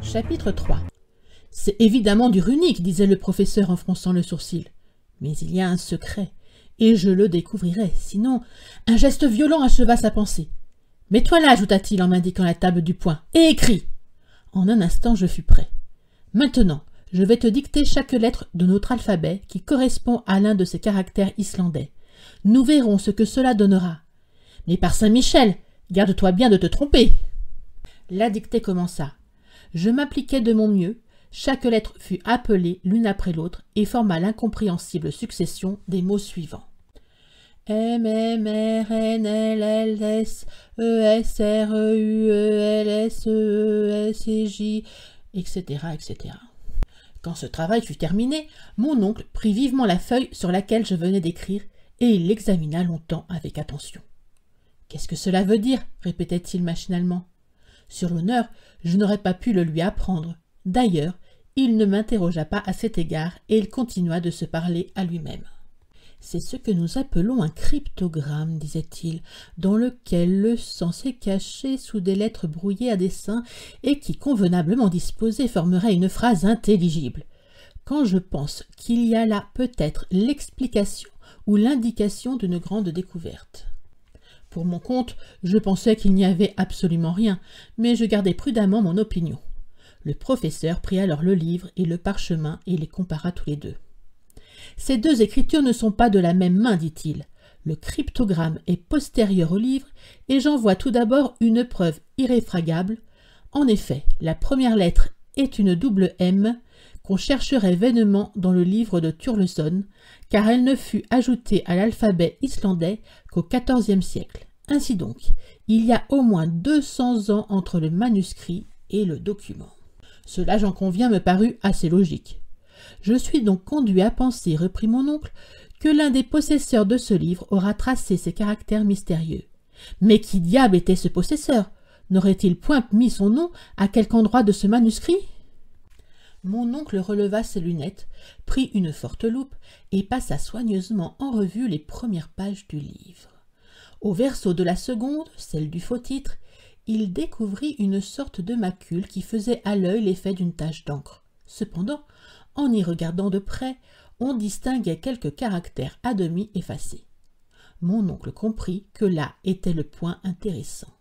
Chapitre 3. C'est évidemment du runique, disait le professeur en fronçant le sourcil. Mais il y a un secret, et je le découvrirai, sinon un geste violent acheva sa pensée. Mets-toi là, ajouta-t-il en m'indiquant la table du poing, et écris. En un instant, je fus prêt. Maintenant, je vais te dicter chaque lettre de notre alphabet qui correspond à l'un de ces caractères islandais. Nous verrons ce que cela donnera. Mais par Saint-Michel, garde-toi bien de te tromper. La dictée commença. Je m'appliquai de mon mieux, chaque lettre fut appelée l'une après l'autre et forma l'incompréhensible succession des mots suivants. M, M, R, N, L, L, S, E, S, R, E, U, E, L, S, E, E, S, E, J, etc., etc. Quand ce travail fut terminé, mon oncle prit vivement la feuille sur laquelle je venais d'écrire et il l'examina longtemps avec attention. « Qu'est-ce que cela veut dire » répétait-il machinalement. Sur l'honneur, je n'aurais pas pu le lui apprendre. D'ailleurs, il ne m'interrogea pas à cet égard et il continua de se parler à lui-même. « C'est ce que nous appelons un cryptogramme, disait-il, dans lequel le sens est caché sous des lettres brouillées à dessein et qui, convenablement disposées, formerait une phrase intelligible. Quand je pense qu'il y a là peut-être l'explication ou l'indication d'une grande découverte. » Pour mon compte, je pensais qu'il n'y avait absolument rien, mais je gardai prudemment mon opinion. Le professeur prit alors le livre et le parchemin et les compara tous les deux. « Ces deux écritures ne sont pas de la même main, dit-il. Le cryptogramme est postérieur au livre et j'en vois tout d'abord une preuve irréfragable. En effet, la première lettre est une double M qu'on chercherait vainement dans le livre de Turleson, car elle ne fut ajoutée à l'alphabet islandais qu'au XIVe siècle. Ainsi donc, il y a au moins 200 ans entre le manuscrit et le document. Cela, j'en conviens, me parut assez logique. Je suis donc conduit à penser, reprit mon oncle, que l'un des possesseurs de ce livre aura tracé ces caractères mystérieux. Mais qui diable était ce possesseur? N'aurait-il point mis son nom à quelque endroit de ce manuscrit? Mon oncle releva ses lunettes, prit une forte loupe et passa soigneusement en revue les premières pages du livre. Au verso de la seconde, celle du faux titre, il découvrit une sorte de macule qui faisait à l'œil l'effet d'une tache d'encre. Cependant, en y regardant de près, on distinguait quelques caractères à demi effacés. Mon oncle comprit que là était le point intéressant.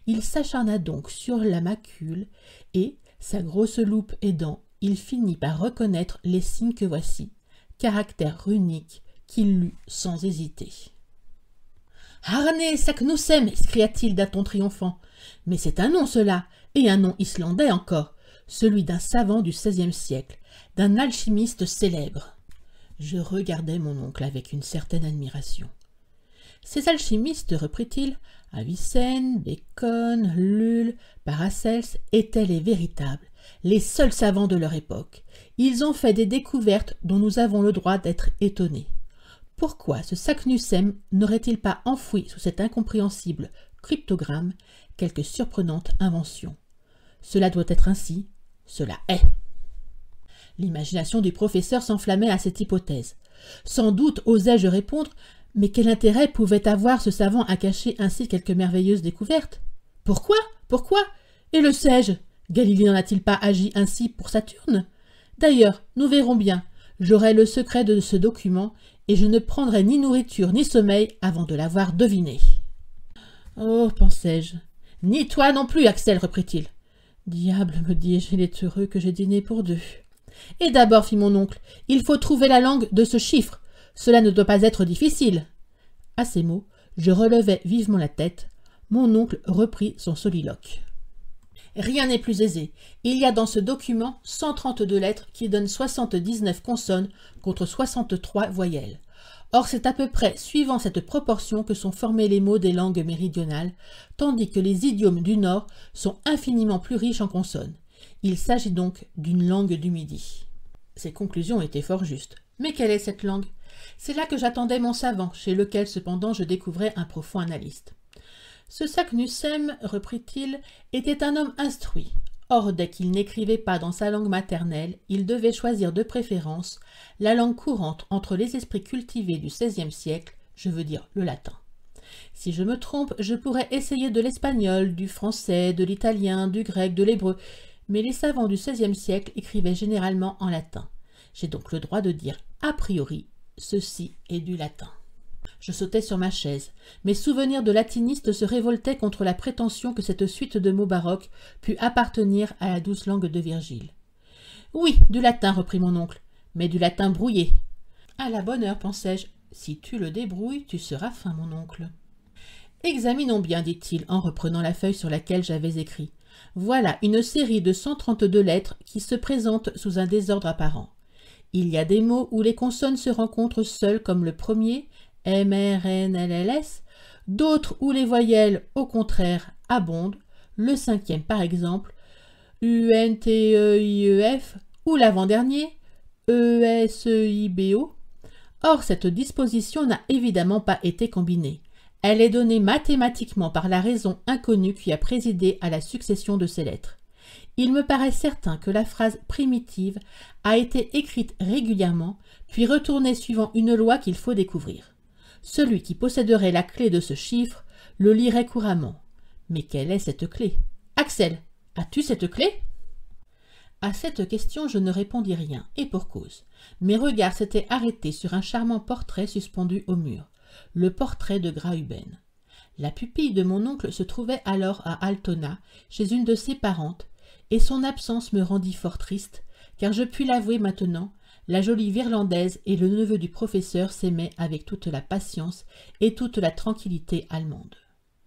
Il s'acharna donc sur la macule et, sa grosse loupe aidant, il finit par reconnaître les signes que voici, caractères runiques qu'il lut sans hésiter. « Harné Saknussemm » s'écria-t-il d'un ton triomphant. « Mais c'est un nom cela, et un nom islandais encore, celui d'un savant du XVIe siècle, d'un alchimiste célèbre. » Je regardai mon oncle avec une certaine admiration. « Ces alchimistes, reprit-il, Avicenne, Bacon, Lull, Paracelse étaient les véritables, les seuls savants de leur époque. Ils ont fait des découvertes dont nous avons le droit d'être étonnés. Pourquoi ce Saknussemm n'aurait-il pas enfoui sous cet incompréhensible cryptogramme quelque surprenante invention? Cela doit être ainsi, cela est. L'imagination du professeur s'enflammait à cette hypothèse. Sans doute osais-je répondre, mais quel intérêt pouvait avoir ce savant à cacher ainsi quelque merveilleuse découverte? Pourquoi? Pourquoi? Et le sais-je? Galilée n'en a-t-il pas agi ainsi pour Saturne? D'ailleurs, nous verrons bien. J'aurai le secret de ce document et je ne prendrai ni nourriture ni sommeil avant de l'avoir deviné. Oh, pensai-je. Ni toi non plus, Axel, reprit-il. Diable, me dis-je, il est heureux que j'ai dîné pour deux. Et d'abord, fit mon oncle, il faut trouver la langue de ce chiffre. Cela ne doit pas être difficile. À ces mots, je relevai vivement la tête. Mon oncle reprit son soliloque. Rien n'est plus aisé. Il y a dans ce document 132 lettres qui donnent 79 consonnes contre 63 voyelles. Or, c'est à peu près suivant cette proportion que sont formés les mots des langues méridionales, tandis que les idiomes du Nord sont infiniment plus riches en consonnes. Il s'agit donc d'une langue du Midi. Ces conclusions étaient fort justes. Mais quelle est cette langue? C'est là que j'attendais mon savant, chez lequel cependant je découvrais un profond analyste. Ce Saknussemm, reprit-il, était un homme instruit. Or, dès qu'il n'écrivait pas dans sa langue maternelle, il devait choisir de préférence la langue courante entre les esprits cultivés du XVIe siècle, je veux dire le latin. Si je me trompe, je pourrais essayer de l'espagnol, du français, de l'italien, du grec, de l'hébreu, Mais les savants du XVIe siècle écrivaient généralement en latin. J'ai donc le droit de dire a priori, ceci est du latin. Je sautais sur ma chaise. Mes souvenirs de latiniste se révoltaient contre la prétention que cette suite de mots baroques pût appartenir à la douce langue de Virgile. « Oui, du latin, reprit mon oncle, mais du latin brouillé. »« À la bonne heure, pensai-je. Si tu le débrouilles, tu seras fin, mon oncle. »« Examinons bien, dit-il, en reprenant la feuille sur laquelle j'avais écrit. Voilà une série de 132 lettres qui se présentent sous un désordre apparent. Il y a des mots où les consonnes se rencontrent seules comme le premier, M, R, N, L, L, S, d'autres où les voyelles, au contraire, abondent, le cinquième par exemple, U, N, T, E, I, E, F, ou l'avant-dernier, E, S, E, I, B, O. Or, cette disposition n'a évidemment pas été combinée. Elle est donnée mathématiquement par la raison inconnue qui a présidé à la succession de ces lettres. Il me paraît certain que la phrase primitive a été écrite régulièrement, puis retournée suivant une loi qu'il faut découvrir. Celui qui posséderait la clé de ce chiffre le lirait couramment. Mais quelle est cette clé? Axel, as-tu cette clé? À cette question, je ne répondis rien, et pour cause. Mes regards s'étaient arrêtés sur un charmant portrait suspendu au mur, le portrait de Graüben. La pupille de mon oncle se trouvait alors à Altona, chez une de ses parentes, et son absence me rendit fort triste, car je puis l'avouer maintenant, la jolie Virlandaise et le neveu du professeur s'aimaient avec toute la patience et toute la tranquillité allemande.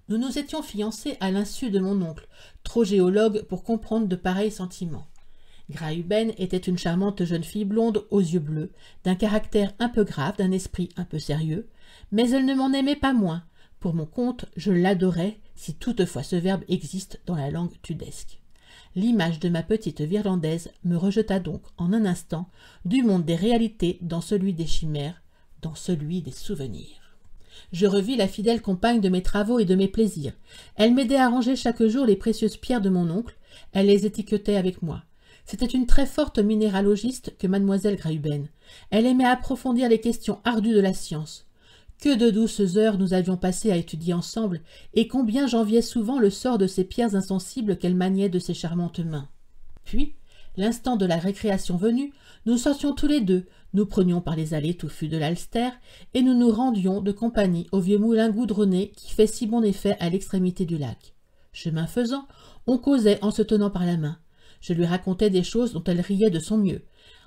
Nous nous étions fiancés à l'insu de mon oncle, trop géologue pour comprendre de pareils sentiments. Graüben était une charmante jeune fille blonde aux yeux bleus, d'un caractère un peu grave, d'un esprit un peu sérieux, mais elle ne m'en aimait pas moins. Pour mon compte, je l'adorais, si toutefois ce verbe existe dans la langue tudesque. L'image de ma petite Virlandaise me rejeta donc en un instant du monde des réalités dans celui des chimères, dans celui des souvenirs. Je revis la fidèle compagne de mes travaux et de mes plaisirs. Elle m'aidait à ranger chaque jour les précieuses pierres de mon oncle, elle les étiquetait avec moi. C'était une très forte minéralogiste que mademoiselle Graüben. Elle aimait approfondir les questions ardues de la science. Que de douces heures nous avions passées à étudier ensemble, et combien j'enviais souvent le sort de ces pierres insensibles qu'elle maniait de ses charmantes mains. Puis, l'instant de la récréation venue, nous sortions tous les deux, nous prenions par les allées touffues de l'Alster, et nous nous rendions de compagnie au vieux moulin goudronné qui fait si bon effet à l'extrémité du lac. Chemin faisant, on causait en se tenant par la main. Je lui racontais des choses dont elle riait de son mieux.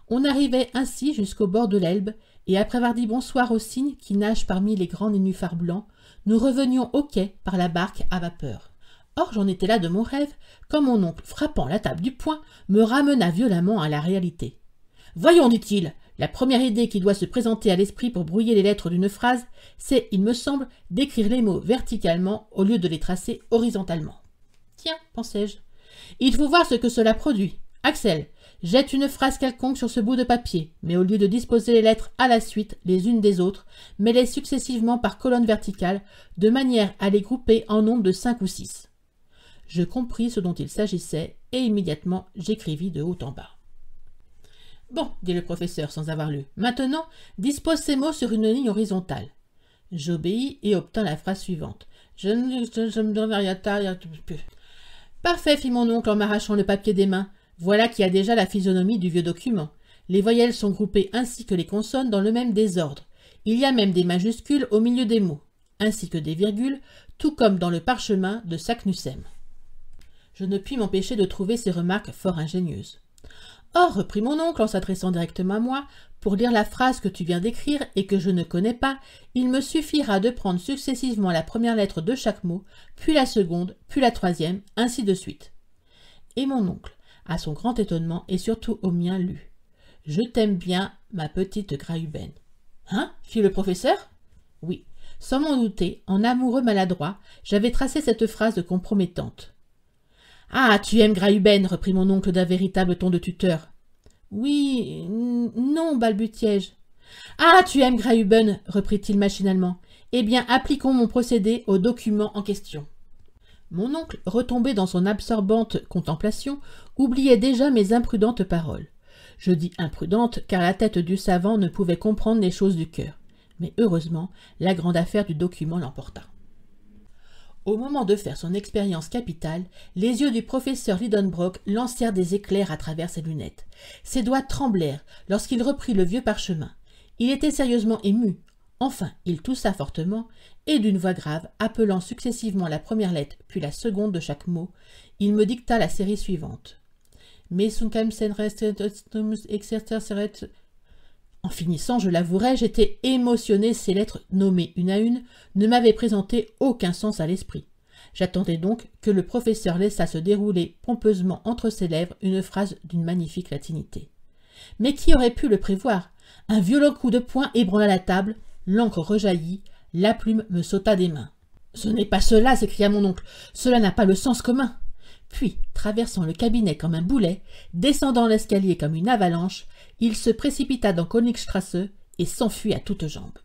On arrivait ainsi jusqu'au bord de l'Elbe, et après avoir dit bonsoir aux cygnes qui nagent parmi les grands nénuphars blancs, nous revenions au quai par la barque à vapeur. Or j'en étais là de mon rêve, quand mon oncle, frappant la table du poing, me ramena violemment à la réalité. « Voyons, dit-il, la première idée qui doit se présenter à l'esprit pour brouiller les lettres d'une phrase, c'est, il me semble, d'écrire les mots verticalement au lieu de les tracer horizontalement. » Tiens, pensai-je, il faut voir ce que cela produit. Axel, jette une phrase quelconque sur ce bout de papier, mais au lieu de disposer les lettres à la suite, les unes des autres, mets-les successivement par colonne verticale, de manière à les grouper en nombre de 5 ou 6. Je compris ce dont il s'agissait, et immédiatement j'écrivis de haut en bas. « Bon, dit le professeur sans avoir lu, maintenant, dispose ces mots sur une ligne horizontale. » J'obéis et obtins la phrase suivante. « Je me donne rien tard. »« Parfait, fit mon oncle en m'arrachant le papier des mains. Voilà qui a déjà la physionomie du vieux document. Les voyelles sont groupées ainsi que les consonnes dans le même désordre. Il y a même des majuscules au milieu des mots, ainsi que des virgules, tout comme dans le parchemin de Saknussemm. Je ne puis m'empêcher de trouver ces remarques fort ingénieuses. Or, reprit mon oncle en s'adressant directement à moi, pour lire la phrase que tu viens d'écrire et que je ne connais pas, il me suffira de prendre successivement la première lettre de chaque mot, puis la seconde, puis la troisième, ainsi de suite. Et mon oncle, à son grand étonnement et surtout au mien, lut. « Je t'aime bien, ma petite Graüben. »« Hein » fit le professeur. « Oui, sans m'en douter, en amoureux maladroit, j'avais tracé cette phrase compromettante. »« Ah, tu aimes Graüben » reprit mon oncle d'un véritable ton de tuteur. « Oui, non, balbutiai-je. »« Ah, tu aimes Graüben » reprit-il machinalement. « Eh bien, appliquons mon procédé au document en question. » Mon oncle, retombé dans son absorbante contemplation, oubliait déjà mes imprudentes paroles. Je dis imprudentes car la tête du savant ne pouvait comprendre les choses du cœur. Mais heureusement, la grande affaire du document l'emporta. Au moment de faire son expérience capitale, les yeux du professeur Lidenbrock lancèrent des éclairs à travers ses lunettes. Ses doigts tremblèrent lorsqu'il reprit le vieux parchemin. Il était sérieusement ému. Enfin, il toussa fortement, et d'une voix grave, appelant successivement la première lettre puis la seconde de chaque mot, il me dicta la série suivante. En finissant, je l'avouerai, j'étais émotionné, ces lettres nommées une à une ne m'avaient présenté aucun sens à l'esprit. J'attendais donc que le professeur laissât se dérouler pompeusement entre ses lèvres une phrase d'une magnifique latinité. Mais qui aurait pu le prévoir? Un violent coup de poing ébranla la table, l'encre rejaillit, la plume me sauta des mains. « Ce n'est pas cela !» s'écria mon oncle. « Cela n'a pas le sens commun !» Puis, traversant le cabinet comme un boulet, descendant l'escalier comme une avalanche, il se précipita dans Königstrasse et s'enfuit à toutes jambes.